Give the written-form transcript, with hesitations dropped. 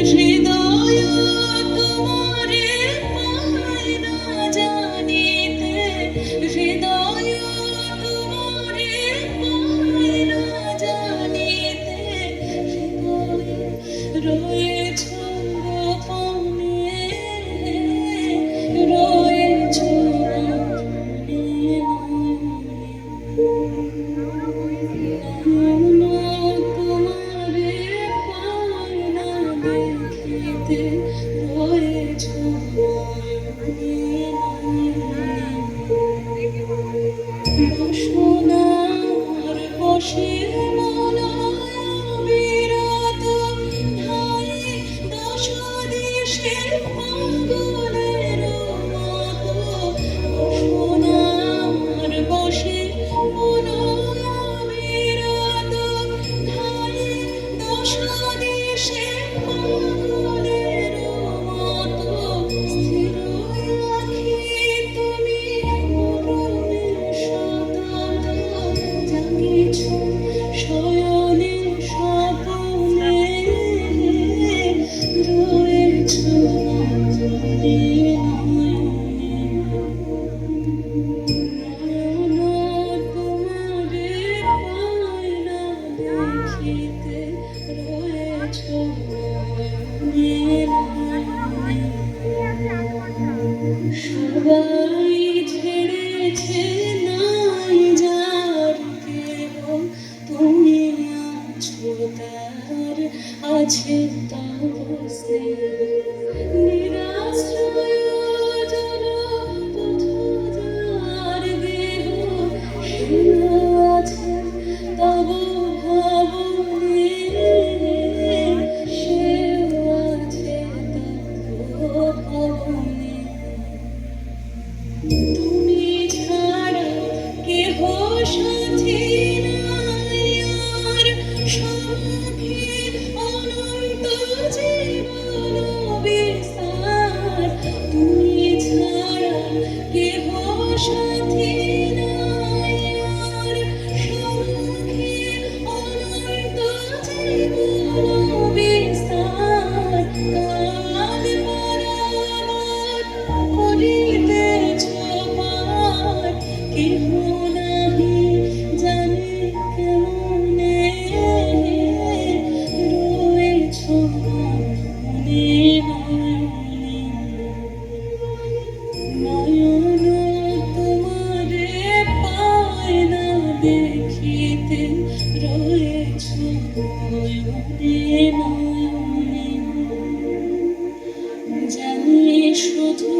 হৃদয় তোমারে পায় না জানিতে, হৃদয় তোমারে পায় না জানিতে, হৃদয়ে রয়েছ গোপনে, রয়েছ দেখিতে রয়েছ সোনার বসে বিরত ধাই দশ দেশের পাগলের মতো, সোনার বসে বিরত ধাই দশ দেশের পাগলের মতো, স্থির আঁখি তুমি মরণে সতত জাগিছ শয়নে স্বপনে, রয়েছ নয়নে নয়ন তোমারে পায় না দেখিতে, রয়েছ সবাই ছেড়েছে নাই যার কেহ, তুমি আছো তার আছে তবসে, নিরাশ্রয় জন পথযার দেহ, সে আছে তব ভাবনে, সে আছে তব ভাবনে। তুমি ছাড়া কেহ সাথী নাই আর, সম্মুখে অনন্ত জীবন বিস্তার, তুমি ছাড়া কেহ সাথী নাই আর, সম্মুখে অনন্ত জীবন বিস্তার, কাল পরাবার করিতেছ পার, কেহ নাহি জানে কেমনে, রয়েছ নয়নে নয়ন তোমারে পায় না দেখিতে, রয়েছ নয়নে জানি শুধু